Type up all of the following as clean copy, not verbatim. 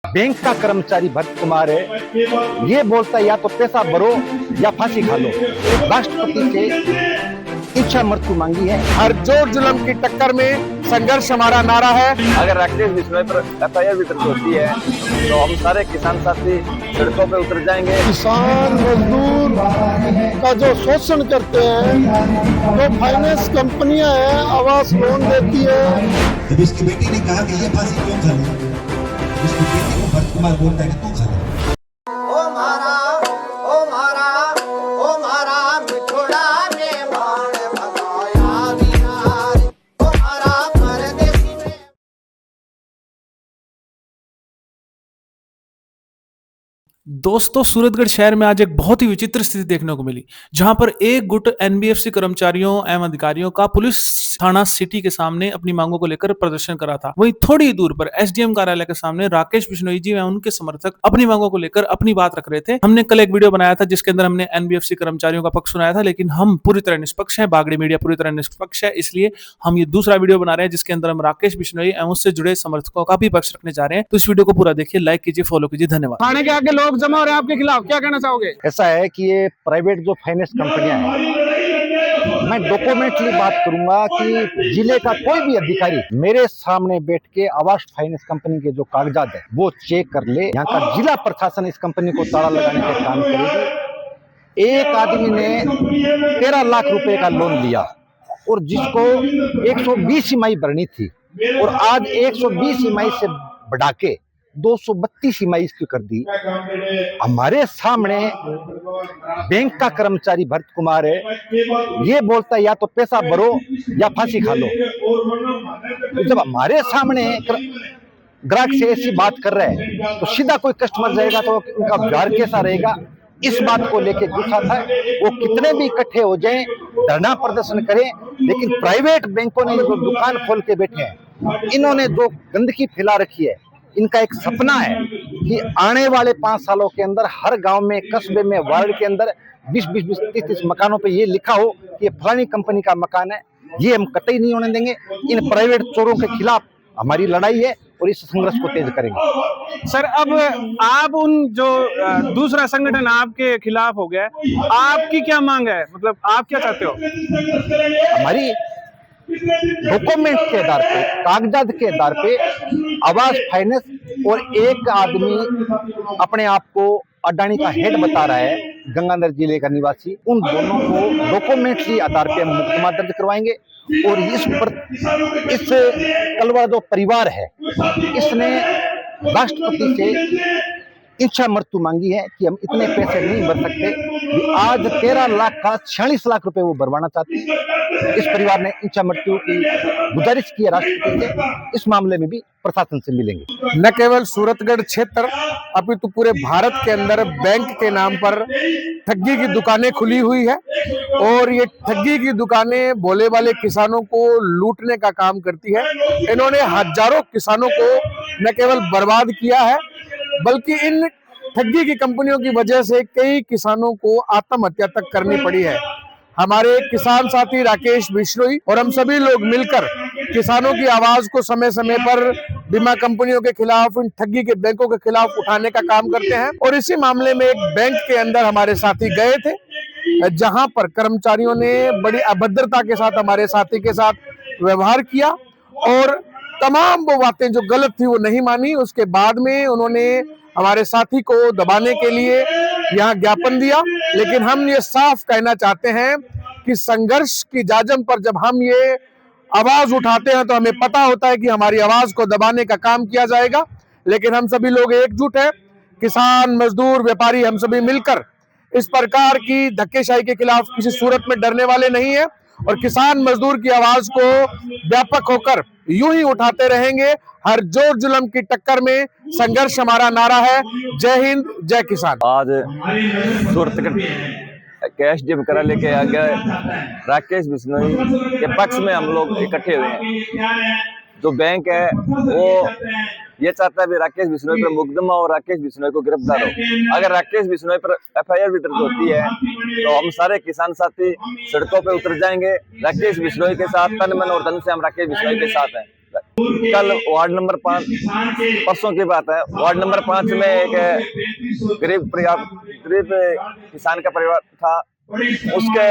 Bank का कर्मचारी भरत कुमार है, ये बोलता है या तो पैसा भरो या फांसी खा लो। राष्ट्रपति से इच्छा मृत्यु मांगी है। हर जोर जुल्म की टक्कर में संघर्ष हमारा नारा है। अगर राकेश बिश्नोई पर FIR भी दर्ज होती है तो हम सारे किसान साथी सड़कों पे उतर जाएंगे। किसान मजदूर का जो शोषण करते हैं, जो फाइनेंस कंपनियां हैं आवास लोन देती है। जब इसकी बेटी ने कहा कि ये फांसी क्यों खा लो, इसकी बेटी को भरत कुमार बोलता है कि तू खा ले। दोस्तों, सूरतगढ़ शहर में आज एक बहुत ही विचित्र स्थिति देखने को मिली, जहां पर एक गुट NBFC कर्मचारियों एवं अधिकारियों का पुलिस थाना सिटी के सामने अपनी मांगों को लेकर प्रदर्शन करा था। वहीं थोड़ी दूर पर SDM कार्यालय के सामने राकेश बिश्नोई जी एवं उनके समर्थक अपनी मांगों को लेकर अपनी बात रख रहे थे। हमने कल एक वीडियो बनाया था जिसके अंदर हमने NBFC कर्मचारियों का पक्ष सुनाया था, लेकिन हम पूरी तरह निष्पक्ष हैं, बागड़ी मीडिया पूरी तरह निष्पक्ष है, इसलिए हम ये दूसरा वीडियो बना रहे हैं जिसके अंदर हम राकेश बिश्नोई एवं उससे जुड़े समर्थकों का भी पक्ष रखने जा रहे हैं। तो इस वीडियो को पूरा देखिए, लाइक कीजिए, फॉलो कीजिए। धन्यवाद। थाने के आगे लोग जमा हो रहे हैं आपके खिलाफ, क्या कहना चाहोगे? ऐसा है कि ये प्राइवेट जो फाइनेंस कंपनियां हैं, मैं डॉक्यूमेंटली बात करूंगा कि जिले का कोई भी अधिकारी मेरे सामने बैठ के आवास फाइनेंस कंपनी के जो कागजात है वो चेक कर ले। यहाँ का जिला प्रशासन इस कंपनी को ताला लगाने का काम करेगी। एक आदमी ने 13 लाख रुपए का लोन लिया और जिसको 120 ईएमआई भरनी थी और आज 120 ईएमआई से बढ़ा के 232 ईएमआई इसकी कर दी। हमारे सामने बैंक का कर्मचारी भरत कुमार है, ये बोलता है या तो पैसा भरो या फांसी खा लो। तो जब हमारे सामने ग्राहक से ऐसी बात कर रहे हैं तो सीधा कोई कस्टमर जाएगा तो उनका व्यवहार कैसा रहेगा, इस बात को लेके गुस्सा था। वो कितने भी इकट्ठे हो जाएं, धरना प्रदर्शन करें, लेकिन प्राइवेट बैंकों ने जो दुकान खोल के बैठे हैं, इन्होंने जो गंदगी फैला रखी है, इनका एक सपना है कि आने वाले 5 सालों के अंदर हर गांव में, कस्बे में, वार्ड के अंदर 20-20, 30-30 मकानों पे ये लिखा हो कि ये फलानी कंपनी का मकान है। ये हम कतई नहीं होने देंगे। इन प्राइवेट चोरों के खिलाफ हमारी लड़ाई है और इस संघर्ष को तेज करेंगे। सर, अब आप उन जो दूसरा संगठन आपके खिलाफ हो गया, आपकी क्या मांग है? मतलब आप क्या चाहते हो? हमारी डॉक्यूमेंट के आधार पे, कागजात के आधार पे आवास फाइनेंस और एक आदमी अपने आप को अडानी का हेड बता रहा है, गंगानगर जिले का निवासी, उन दोनों को डॉक्यूमेंट्री आधार पे हम मुकदमा दर्ज करवाएंगे। और इस कलवा जो परिवार है, इसने राष्ट्रपति से इच्छा मृत्यु मांगी है कि हम इतने पैसे नहीं भर सकते। आज 13 लाख का 46 लाख रुपए वो भरवाना चाहते हैं। इस परिवार ने इच्छा मृत्यु की गुजारिश की है राष्ट्रपति से। इस मामले में भी प्रशासन से मिलेंगे। न केवल सूरतगढ़ क्षेत्र अपितु पूरे भारत के अंदर बैंक के नाम पर ठगी की दुकानें खुली हुई है और ये ठगी की दुकानें भोले वाले किसानों को लूटने का काम करती है। इन्होंने हजारों किसानों को न केवल बर्बाद किया है, बल्कि इन ठगी की कंपनियों की वजह से कई किसानों को आत्महत्या तक करनी पड़ी है। हमारे किसान साथी राकेश बिश्नोई और हम सभी लोग मिलकर किसानों की आवाज को समय समय पर बीमा कंपनियों के खिलाफ, इन ठगी के बैंकों के खिलाफ उठाने का काम करते हैं। और इसी मामले में एक बैंक के अंदर हमारे साथी गए थे, जहां पर कर्मचारियों ने बड़ी अभद्रता के साथ हमारे साथी के साथ व्यवहार किया और तमाम वो बातें जो गलत थी वो नहीं मानी। उसके बाद में उन्होंने हमारे साथी को दबाने के लिए यहाँ ज्ञापन दिया। लेकिन हम ये साफ कहना चाहते हैं कि संघर्ष की जाजम पर जब हम ये आवाज उठाते हैं तो हमें पता होता है कि हमारी आवाज को दबाने का काम किया जाएगा। लेकिन हम सभी लोग एकजुट हैं, किसान, मजदूर, व्यापारी, हम सभी मिलकर इस प्रकार की धक्केशाही के खिलाफ किसी सूरत में डरने वाले नहीं है और किसान मजदूर की आवाज को व्यापक होकर यूं ही उठाते रहेंगे। हर जोर जुल्म की टक्कर में संघर्ष हमारा नारा है। जय हिंद, जय किसान। आज सूरतगढ़ के SDM कार्यालय के आगे राकेश बिश्नोई के पक्ष में हम लोग इकट्ठे हुए हैं। जो बैंक है वो ये चाहता है भी राकेश बिश्नोई पर मुकदमा और राकेश बिश्नोई को गिरफ्तार हो। अगर राकेश बिश्नोई पर FIR भी दर्ज होती है तो हम सारे किसान साथी सड़कों पे उतर जाएंगे। राकेश बिश्नोई के साथ तन मन और धन से हम राकेश बिश्नोई के साथ हैं। कल वार्ड नंबर 5 परसों की बात है, वार्ड नंबर 5 में एक गरीब किसान का परिवार था। उसके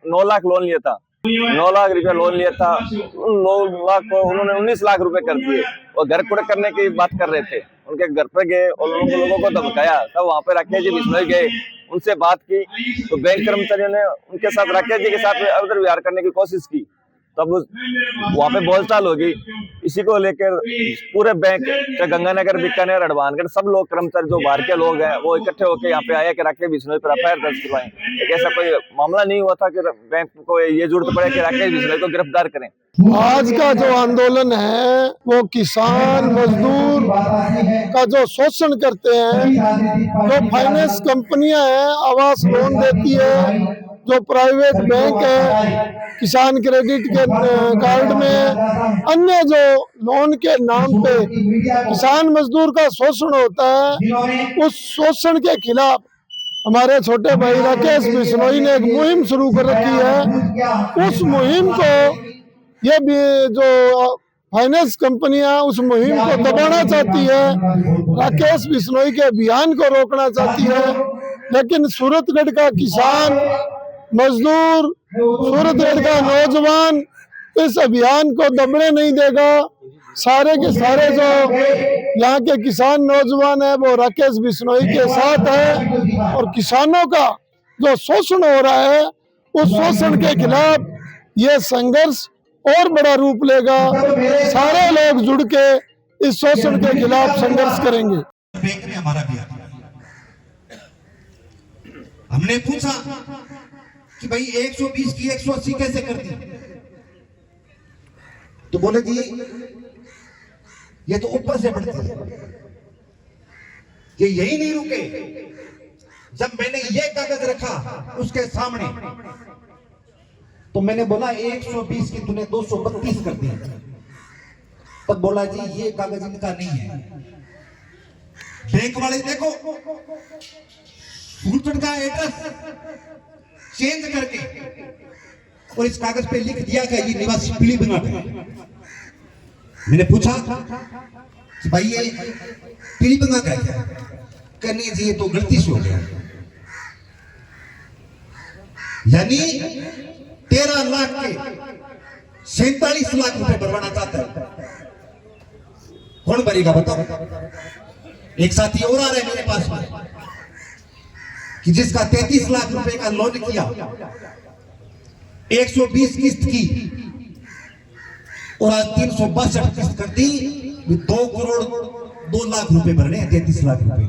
9 लाख लोन लिया था, 9 लाख रुपया लोन लिया था। उन 9 लाख को उन्होंने 19 लाख रुपए कर दिए और घर कुड़े करने की बात कर रहे थे। उनके घर पे गए और लोगों को धमकाया। तब वहां पे राकेश जी बिश्नोई गए, उनसे बात की तो बैंक कर्मचारियों ने उनके साथ राकेश जी के साथ अभद्र व्यवहार करने की कोशिश की। तब वहां पे बोलचाल होगी। इसी को लेकर पूरे बैंक, चाहे गंगानगर, बीकानेर, हनुमानगढ़, सब लोग कर्मचारी जो बाहर के लोग हैं वो इकट्ठे होकर यहाँ पे आए कि राकेश बिश्नोई पर एफआईआर दर्ज करवाएं। एक ऐसा कोई मामला नहीं हुआ था कि बैंक को ये जरूरत पड़े कि राकेश बिश्नोई को गिरफ्तार करें। आज का जो आंदोलन है वो किसान मजदूर का जो शोषण करते हैं, जो फाइनेंस कंपनियां हैं आवास लोन देती है, जो प्राइवेट बैंक है किसान क्रेडिट के कार्ड में, अन्य जो लोन के नाम पे किसान मजदूर का शोषण होता है, उस शोषण के खिलाफ हमारे छोटे भाई राकेश बिश्नोई ने एक मुहिम शुरू कर रखी है। उस मुहिम को ये भी जो फाइनेंस कंपनियां उस मुहिम को दबाना चाहती है, राकेश बिश्नोई के अभियान को रोकना चाहती है। लेकिन सूरतगढ़ का किसान मजदूर, सूरतगढ़ का नौजवान इस अभियान को दबने नहीं देगा। सारे के सारे जो यहाँ के किसान नौजवान है वो राकेश बिश्नोई के साथ है और किसानों का जो शोषण हो रहा है उस शोषण के खिलाफ ये संघर्ष और बड़ा रूप लेगा। सारे लोग जुड़ के इस शोषण के खिलाफ संघर्ष करेंगे। बैंक ने हमारा भी हमने पूछा कि भाई 120 की 180 कैसे कर दी, तो बोले जी ये तो ऊपर से बढ़ती है, ये यही नहीं रुके। जब मैंने ये कागज रखा उसके सामने तो मैंने बोला 120 की तूने 232 कर दी। तब बोला जी ये कागज इनका नहीं है। बैंक वाले देखो सूरतगढ़ का एड्रेस चेंज करके और इस कागज पे लिख दिया कि ये निवासी पीलीभीत है। मैंने पूछा कि भाई ये पीलीभीत का क्या करनी जी, ये तो गलती से हो गया। यानी 13 लाख के 47 लाख रुपए भरवाना चाहता है। कौन भरेगा बताओ। एक साथी और आ रहे हैं मेरे पास में कि जिसका 33 लाख रुपए का लोन किया, 120 किस्त की और आज 362 किस्त कर दी, 2 करोड़ 2 लाख रुपए भरने हैं 33 लाख रुपए।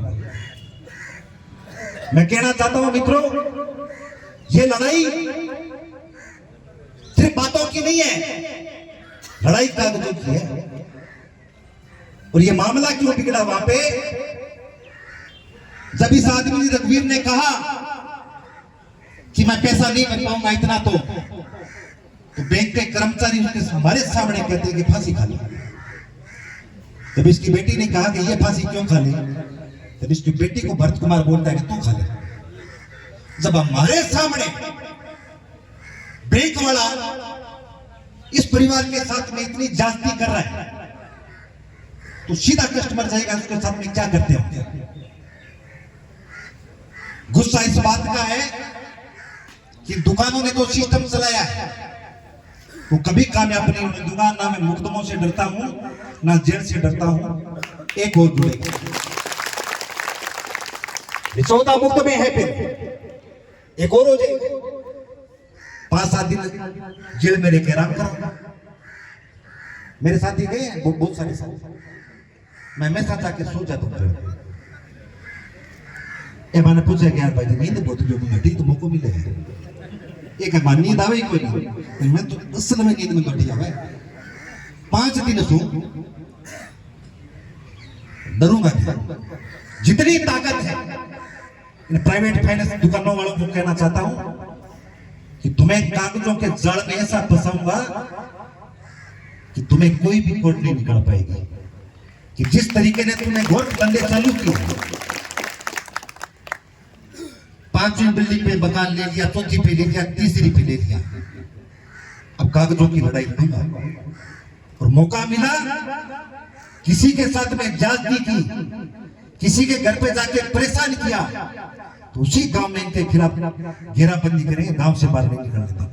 मैं कहना चाहता हूं मित्रों, ये लड़ाई सिर्फ बातों की नहीं है, लड़ाई कागजों की है। और ये मामला क्यों बिगड़ा वहां पे, जब इस आदमी रघुवीर ने कहा कि मैं पैसा नहीं कर पाऊंगा इतना, तो बैंक के कर्मचारी उसके हमारे सामने कहते हैं कि फांसी खा ले। जब इसकी बेटी ने कहा कि ये फांसी क्यों खा ले, तब इसकी बेटी को भरत कुमार बोलता है कि तू खा ले। जब हमारे सामने बैंक वाला इस परिवार के साथ में इतनी जाति कर रहा है, तो सीधा कस्टमर जाएगा उसके साथ में क्या करते हैं। गुस्सा इस बात का है कि दुकानों ने तो सिस्टम चलाया है, तो कभी कामयाब नहीं होने दूंगा। ना मैं मुकदमों से डरता हूं, ना जेल से डरता हूं। एक और जुड़ेगा, 14 मुकदमे है, फिर एक और हो जाएगा। 5-7 दिन जेल में रह के आराम करूंगा। मेरे साथी गए बहुत सारे साथी, मैं हमेशा जाके सो जाता हूं। मैंने पूछा कि यार भाई नींद बहुत जो घटी तो मौको मिले है। एक नींद आवे कोई नहीं, मैं तो असल में नींद में घटी आवे। 5 दिन सो डरूंगा क्या। जितनी ताकत है इन प्राइवेट फाइनेंस दुकानों वालों को कहना चाहता हूं कि तुम्हें कागजों के जाल में ऐसा फंसाऊंगा कि तुम्हें कोई भी कोर्ट नहीं निकाल पाएगी। कि जिस तरीके ने तुमने घोट धंधे चालू किए, 5वीं बिल्डिंग पे मकान ले लिया, 4थी पे ले लिया, 3री पे ले लिया, अब कागजों की लड़ाई होगा। और मौका मिला, किसी के साथ में ज्यादती की, किसी के घर पे जाके परेशान किया, तो उसी गांव में इनके खिलाफ घेराबंदी करेंगे, गांव से बाहर नहीं निकलने देंगे।